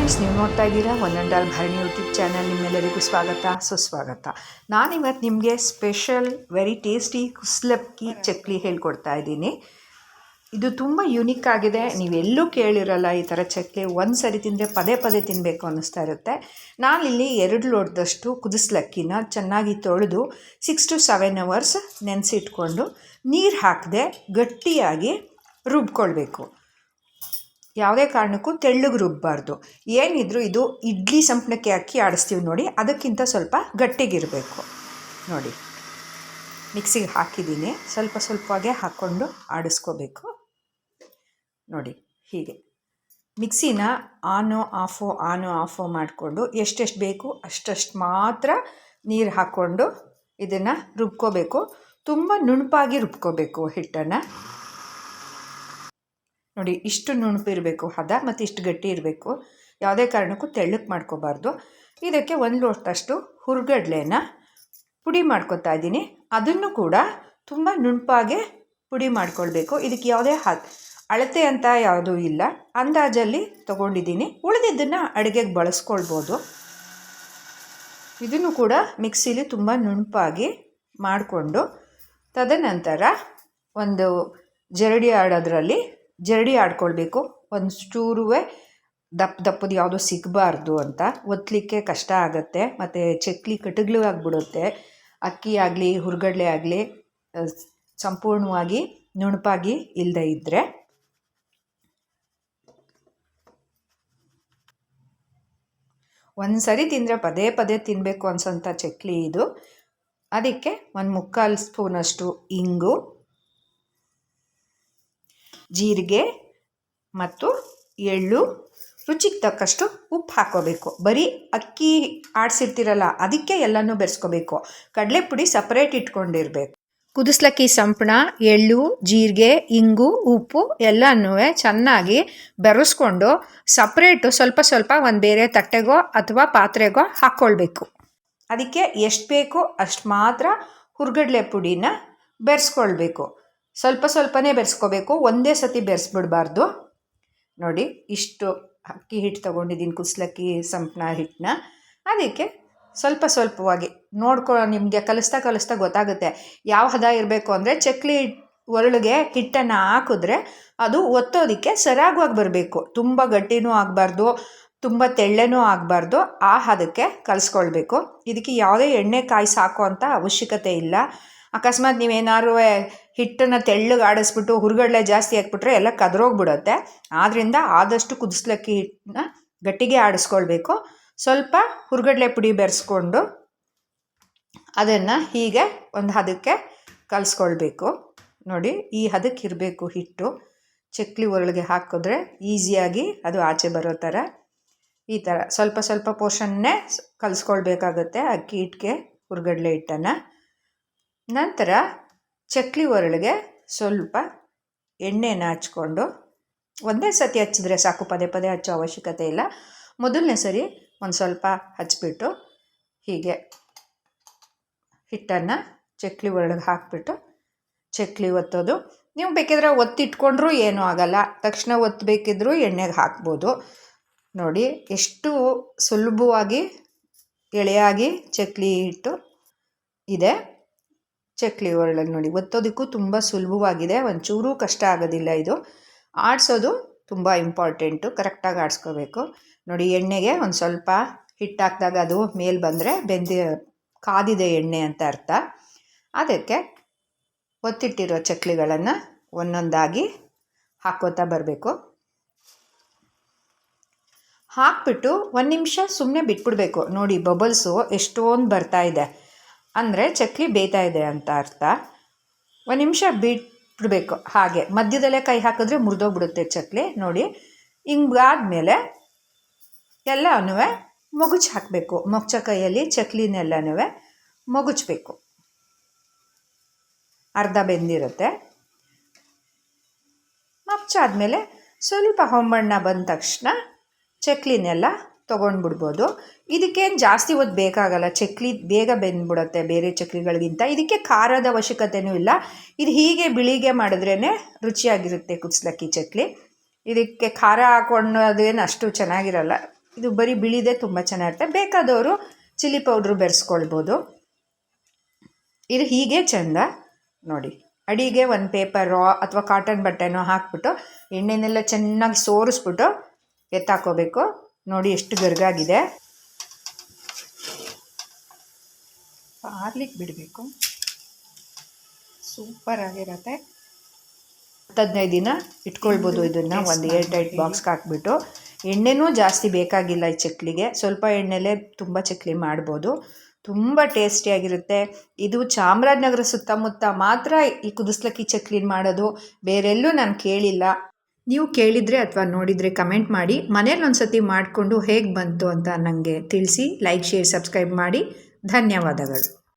Friends, ನೀವು ನೋಡ್ತಾ ಇದ್ದೀರಾ one and all Bharani YouTube channel. ನಿಮ್ಮೆಲ್ಲರಿಗೂ ಸ್ವಾಗತ ಸುಸ್ವಾಗತ. ನಾನಿವತ್ತು ನಿಮಗೆ ಸ್ಪೆಷಲ್ ವೆರಿ ಟೇಸ್ಟಿ ಕುಸ್ಲಕ್ಕಿ ಚಕ್ಲಿ ಹೇಳ್ಕೊಡ್ತಾ ಇದ್ದೀನಿ. ಇದು ತುಂಬ ಯುನಿಕ್ ಆಗಿದೆ. ನೀವೆಲ್ಲೂ ಕೇಳಿರಲ್ಲ ಈ ಥರ ಚಕ್ಲಿ. ಒಂದು ಸರಿ ತಿಂದರೆ ಪದೇ ಪದೇ ತಿನ್ನಬೇಕು ಅನ್ನಿಸ್ತಾ ಇರುತ್ತೆ. ನಾನಿಲ್ಲಿ 2 ಲೋಟದಷ್ಟು ಕುದಿಸ್ಲಕ್ಕಿನ ಚೆನ್ನಾಗಿ ತೊಳೆದು 6 to 7 hours ನೆನೆಸಿಟ್ಕೊಂಡು ನೀರು ಹಾಕದೆ ಗಟ್ಟಿಯಾಗಿ ರುಬ್ಕೊಳ್ಬೇಕು. ಯಾವುದೇ ಕಾರಣಕ್ಕೂ ತೆಳ್ಳಗೆ ರುಬ್ಬಾರ್ದು. ಏನಿದ್ರು ಇದು ಇಡ್ಲಿ ಸಂಪಣಕ್ಕೆ ಅಕ್ಕಿ ಆಡಿಸ್ತೀವಿ ನೋಡಿ, ಅದಕ್ಕಿಂತ ಸ್ವಲ್ಪ ಗಟ್ಟಿಗಿರಬೇಕು. ನೋಡಿ, ಮಿಕ್ಸಿಗೆ ಹಾಕಿದ್ದೀನಿ. ಸ್ವಲ್ಪವಾಗೇ ಹಾಕ್ಕೊಂಡು ಆಡಿಸ್ಕೋಬೇಕು. ನೋಡಿ, ಹೀಗೆ ಮಿಕ್ಸಿನ ಆನು ಆಫು ಮಾಡಿಕೊಂಡು ಎಷ್ಟೆಷ್ಟು ಬೇಕು ಅಷ್ಟಷ್ಟು ಮಾತ್ರ ನೀರು ಹಾಕ್ಕೊಂಡು ಇದನ್ನು ರುಬ್ಕೋಬೇಕು. ತುಂಬ ನುಣುಪಾಗಿ ರುಬ್ಕೋಬೇಕು ಹಿಟ್ಟನ್ನು. ನೋಡಿ, ಇಷ್ಟು ನುಣುಪಿರಬೇಕು ಹದ, ಮತ್ತು ಇಷ್ಟು ಗಟ್ಟಿ ಇರಬೇಕು. ಯಾವುದೇ ಕಾರಣಕ್ಕೂ ತೆಳ್ಳಕ್ಕೆ ಮಾಡ್ಕೋಬಾರ್ದು. ಇದಕ್ಕೆ 1 ಲೋಟದಷ್ಟು ಹುರ್ಗಡ್ಲೆನ ಪುಡಿ ಮಾಡ್ಕೊತಾ ಇದ್ದೀನಿ. ಅದನ್ನು ಕೂಡ ತುಂಬ ನುಣುಪಾಗೆ ಪುಡಿ ಮಾಡ್ಕೊಳ್ಬೇಕು. ಇದಕ್ಕೆ ಯಾವುದೇ ಅಳತೆ ಅಂತ ಯಾವುದೂ ಇಲ್ಲ, ಅಂದಾಜಲ್ಲಿ ತೊಗೊಂಡಿದ್ದೀನಿ. ಉಳಿದಿದ್ದನ್ನು ಅಡುಗೆಗೆ ಬಳಸ್ಕೊಳ್ಬೋದು. ಇದನ್ನು ಕೂಡ ಮಿಕ್ಸಿಲಿ ತುಂಬ ನುಣುಪಾಗಿ ಮಾಡಿಕೊಂಡು ತದನಂತರ ಒಂದು ಜರಡಿ ಆಡ್ಕೊಳ್ಬೇಕು. ಒಂದು ಚೂರುವೆ ದಪ್ಪದು ಯಾವುದೂ ಸಿಗಬಾರ್ದು ಅಂತ. ಒತ್ತಲಿಕ್ಕೆ ಕಷ್ಟ ಆಗುತ್ತೆ, ಮತ್ತು ಚಕ್ಲಿ ಕಟಗ್ಲು ಆಗಿಬಿಡುತ್ತೆ. ಅಕ್ಕಿ ಆಗಲಿ ಹುರ್ಗಡ್ಲೆ ಆಗಲಿ ಸಂಪೂರ್ಣವಾಗಿ ನುಣುಪಾಗಿ ಇಲ್ಲದೆ ಇದ್ದರೆ. ಒಂದು ಸರಿ ತಿಂದರೆ ಪದೇ ಪದೇ ತಿನ್ನಬೇಕು ಅನ್ಸೋಂಥ ಚಕ್ಲಿ ಇದು. ಅದಕ್ಕೆ 1/4 ಸ್ಪೂನಷ್ಟು ಇಂಗು, ಜೀರಿಗೆ ಮತ್ತು ಎಳ್ಳು, ರುಚಿಗೆ ತಕ್ಕಷ್ಟು ಉಪ್ಪು ಹಾಕ್ಕೋಬೇಕು. ಬರೀ ಅಕ್ಕಿ ಆಡಿಸಿರ್ತೀರಲ್ಲ ಅದಕ್ಕೆ ಎಲ್ಲನೂ ಬೆರೆಸ್ಕೋಬೇಕು. ಕಡಲೆಪುಡಿ ಸಪ್ರೇಟ್ ಇಟ್ಕೊಂಡಿರಬೇಕು. ಕುದಿಸ್ಲಕ್ಕಿ ಸಂಪಣ, ಎಳ್ಳು, ಜೀರಿಗೆ, ಇಂಗು, ಉಪ್ಪು ಎಲ್ಲನೂ ಚೆನ್ನಾಗಿ ಬೆರೆಸ್ಕೊಂಡು ಸಪ್ರೇಟು ಸ್ವಲ್ಪ ಒಂದು ಬೇರೆ ತಟ್ಟೆಗೋ ಅಥವಾ ಪಾತ್ರೆಗೋ ಹಾಕ್ಕೊಳ್ಬೇಕು. ಅದಕ್ಕೆ ಎಷ್ಟು ಬೇಕೋ ಅಷ್ಟು ಮಾತ್ರ ಹುರ್ಗಡ್ಲೆ ಪುಡಿನ ಬೆರೆಸ್ಕೊಳ್ಬೇಕು. ಸ್ವಲ್ಪನೇ ಬೆರೆಸ್ಕೋಬೇಕು, ಒಂದೇ ಸತಿ ಬೆರೆಸ್ಬಿಡ್ಬಾರ್ದು. ನೋಡಿ, ಇಷ್ಟು ಅಕ್ಕಿ ಹಿಟ್ಟು ತೊಗೊಂಡಿದ್ದೀನಿ, ಕುಸ್ಲಕ್ಕಿ ಸಂಪಣ ಹಿಟ್ಟನ್ನ. ಅದಕ್ಕೆ ಸ್ವಲ್ಪವಾಗಿ ನಿಮಗೆ ಕಲಿಸ್ತಾ ಗೊತ್ತಾಗುತ್ತೆ ಯಾವ ಹದ ಇರಬೇಕು ಅಂದರೆ. ಚಕ್ಲಿ ಒರಳಿಗೆ ಹಿಟ್ಟನ್ನು ಹಾಕಿದ್ರೆ ಅದು ಒತ್ತೋದಕ್ಕೆ ಸರಾಗವಾಗಿ ಬರಬೇಕು. ತುಂಬ ಗಟ್ಟಿನೂ ಆಗಬಾರ್ದು, ತುಂಬ ತೆಳ್ಳನೂ ಆಗಬಾರ್ದು. ಆ ಹದಕ್ಕೆ ಕಲಿಸ್ಕೊಳ್ಬೇಕು. ಇದಕ್ಕೆ ಯಾವುದೇ ಎಣ್ಣೆ ಕಾಯಿಸಿ ಹಾಕೋ ಅಂಥ ಅವಶ್ಯಕತೆ ಇಲ್ಲ. ಅಕಸ್ಮಾತ್ ನೀವೇನಾದ್ರು ಹಿಟ್ಟನ್ನು ತೆಳ್ಳಗೆ ಆಡಿಸ್ಬಿಟ್ಟು ಹುರ್ಗಡ್ಲೆ ಜಾಸ್ತಿ ಹಾಕ್ಬಿಟ್ರೆ ಎಲ್ಲ ಕದ್ರೋಗ್ಬಿಡುತ್ತೆ. ಆದ್ದರಿಂದ ಆದಷ್ಟು ಕುದಿಸ್ಲಕ್ಕಿ ಹಿಟ್ಟನ್ನ ಗಟ್ಟಿಗೆ ಆಡಿಸ್ಕೊಳ್ಬೇಕು. ಸ್ವಲ್ಪ ಹುರ್ಗಡ್ಲೆ ಪುಡಿ ಬೆರೆಸ್ಕೊಂಡು ಅದನ್ನು ಹೀಗೆ ಒಂದು ಹದಕ್ಕೆ ಕಲಿಸ್ಕೊಳ್ಬೇಕು. ನೋಡಿ, ಈ ಹದಕ್ಕೆ ಇರಬೇಕು ಹಿಟ್ಟು. ಚಕ್ಲಿ ಒರಳಿಗೆ ಹಾಕಿದ್ರೆ ಈಸಿಯಾಗಿ ಅದು ಆಚೆ ಬರೋ ಥರ ಈ ಥರ ಸ್ವಲ್ಪ ಪೋರ್ಷನ್ನೇ ಕಲಿಸ್ಕೊಳ್ಬೇಕಾಗತ್ತೆ ಅಕ್ಕಿ ಹಿಟ್ಟಿಗೆ ಹುರ್ಗಡ್ಲೆ ಹಿಟ್ಟನ್ನು. ನಂತರ ಚಕ್ಲಿ ಒರಳಿಗೆ ಸ್ವಲ್ಪ ಎಣ್ಣೆನ ಹಚ್ಕೊಂಡು, ಒಂದೇ ಸತಿ ಹಚ್ಚಿದ್ರೆ ಸಾಕು, ಪದೇ ಹಚ್ಚೋ ಅವಶ್ಯಕತೆ ಇಲ್ಲ. ಮೊದಲನೇ ಸರಿ ಒಂದು ಸ್ವಲ್ಪ ಹಚ್ಬಿಟ್ಟು ಹೀಗೆ ಹಿಟ್ಟನ್ನು ಚಕ್ಲಿ ಒರಳಿಗೆ ಹಾಕಿಬಿಟ್ಟು ಚಕ್ಲಿ ಒತ್ತೋದು. ನೀವು ಬೇಕಿದ್ರೆ ಒತ್ತಿಟ್ಕೊಂಡ್ರೂ ಏನೂ ಆಗಲ್ಲ, ತಕ್ಷಣ ಒತ್ತಬೇಕಿದ್ರೂ ಎಣ್ಣೆಗೆ ಹಾಕ್ಬೋದು. ನೋಡಿ, ಎಷ್ಟು ಸುಲಭವಾಗಿ ಎಳೆಯಾಗಿ ಚಕ್ಲಿ ಹಿಟ್ಟು ಇದೆ. ಚಕ್ಲಿ ಒರಳಿಗೆ ನೋಡಿ, ಒತ್ತೋದಕ್ಕೂ ತುಂಬ ಸುಲಭವಾಗಿದೆ, ಒಂಚೂರೂ ಕಷ್ಟ ಆಗೋದಿಲ್ಲ. ಇದು ಆಡಿಸೋದು ತುಂಬ ಇಂಪಾರ್ಟೆಂಟು, ಕರೆಕ್ಟಾಗಿ ಆಡಿಸ್ಕೋಬೇಕು. ನೋಡಿ, ಎಣ್ಣೆಗೆ ಒಂದು ಸ್ವಲ್ಪ ಹಿಟ್ಟು ಹಾಕಿದಾಗ ಅದು ಮೇಲೆ ಬಂದರೆ ಕಾದಿದೆ ಎಣ್ಣೆ ಅಂತ ಅರ್ಥ. ಅದಕ್ಕೆ ಒತ್ತಿಟ್ಟಿರೋ ಚಕ್ಲಿಗಳನ್ನು ಒಂದೊಂದಾಗಿ ಹಾಕ್ಕೋತಾ ಬರಬೇಕು. ಹಾಕ್ಬಿಟ್ಟು 1 ನಿಮಿಷ ಸುಮ್ಮನೆ ಬಿಟ್ಬಿಡ್ಬೇಕು. ನೋಡಿ, ಬಬಲ್ಸು ಎಷ್ಟೊಂದು ಬರ್ತಾ ಇದೆ ಅಂದರೆ ಚಕ್ಲಿ ಬೇಯ್ತಾ ಇದೆ ಅಂತ ಅರ್ಥ. 1 ನಿಮಿಷ ಬಿಟ್ಬಿಡ್ಬೇಕು. ಹಾಗೆ ಮಧ್ಯದಲ್ಲೇ ಕೈ ಹಾಕಿದ್ರೆ ಮುರಿದೋಗ್ಬಿಡುತ್ತೆ ಚಕ್ಲಿ. ನೋಡಿ, ಹಿಂಗಾದ್ಮೇಲೆ ಎಲ್ಲನೂ ಮಗುಚಿ ಹಾಕಬೇಕು. ಮೊಗಚ ಕೈಯಲ್ಲಿ ಚಕ್ಲಿನೆಲ್ಲನೂ ಮಗುಚಬೇಕು. ಅರ್ಧ ಬೆಂದಿರುತ್ತೆ. ಮಗ್ಚಾದ್ಮೇಲೆ ಸ್ವಲ್ಪ ಹೊಂಬಣ್ಣ ಬಂದ ತಕ್ಷಣ ಚಕ್ಲಿನೆಲ್ಲ ತೊಗೊಂಡ್ಬಿಡ್ಬೋದು. ಇದಕ್ಕೇನು ಜಾಸ್ತಿ ಹೊತ್ತು ಬೇಕಾಗಲ್ಲ, ಚಕ್ಲಿ ಬೇಗ ಬೆಂದ್ಬಿಡುತ್ತೆ ಬೇರೆ ಚಕ್ಲಿಗಳಿಗಿಂತ. ಇದಕ್ಕೆ ಖಾರದ ಅವಶ್ಯಕತೆಯೂ ಇಲ್ಲ. ಇದು ಹೀಗೆ ಬಿಳಿಗೆ ಮಾಡಿದ್ರೇ ರುಚಿಯಾಗಿರುತ್ತೆ ಕುಚ್ಚಲಕ್ಕಿ ಚಕ್ಲಿ. ಇದಕ್ಕೆ ಖಾರ ಹಾಕೊಂಡೋದೇನು ಅಷ್ಟು ಚೆನ್ನಾಗಿರಲ್ಲ. ಇದು ಬರೀ ಬಿಳಿದೇ ತುಂಬ ಚೆನ್ನಾಗಿರುತ್ತೆ. ಬೇಕಾದವರು ಚಿಲ್ಲಿ ಪೌಡ್ರು ಬೆರೆಸ್ಕೊಳ್ಬೋದು. ಇದು ಹೀಗೆ ಚೆಂದ ನೋಡಿ. ಅಡಿಗೆ ಒಂದು ಪೇಪರೋ ಅಥವಾ ಕಾಟನ್ ಬಟ್ಟೆನೋ ಹಾಕ್ಬಿಟ್ಟು ಎಣ್ಣೆನೆಲ್ಲ ಚೆನ್ನಾಗಿ ಸೋರಿಸ್ಬಿಟ್ಟು ಎತ್ತಾಕೋಬೇಕು. ನೋಡಿ ಎಷ್ಟು ಗರ್ಗಾಗಿದೆ. ಆರ್ಲಿಕ್ಕೆ ಬಿಡಬೇಕು. ಸೂಪರಾಗಿರುತ್ತೆ. 10-15 ದಿನ ಇಟ್ಕೊಳ್ಬೋದು ಇದನ್ನು ಒಂದು ಏರ್ ಟೈಟ್ ಬಾಕ್ಸ್ಗೆ ಹಾಕ್ಬಿಟ್ಟು. ಎಣ್ಣೆನೂ ಜಾಸ್ತಿ ಬೇಕಾಗಿಲ್ಲ ಈ ಚಕ್ಲಿಗೆ, ಸ್ವಲ್ಪ ಎಣ್ಣೆಲೇ ತುಂಬ ಚಕ್ಲಿ ಮಾಡ್ಬೋದು. ತುಂಬ ಟೇಸ್ಟಿಯಾಗಿರುತ್ತೆ. ಇದು ಚಾಮರಾಜನಗರ ಸುತ್ತಮುತ್ತ ಮಾತ್ರ ಈ ಕುದಿಸ್ಲಕ್ಕಿ ಚಕ್ಲಿನ ಮಾಡೋದು, ಬೇರೆಲ್ಲೂ ನಾನು ಕೇಳಿಲ್ಲ. ನೀವು ಕೇಳಿದರೆ ಅಥವಾ ನೋಡಿದರೆ ಕಮೆಂಟ್ ಮಾಡಿ. ಮನೇಲಿ ಒಂದು ಸತಿ ಮಾಡಿಕೊಂಡು ಹೇಗೆ ಬಂತು ಅಂತ ನನಗೆ ತಿಳಿಸಿ. ಲೈಕ್, ಶೇರ್, ಸಬ್ಸ್ಕ್ರೈಬ್ ಮಾಡಿ. ಧನ್ಯವಾದಗಳು.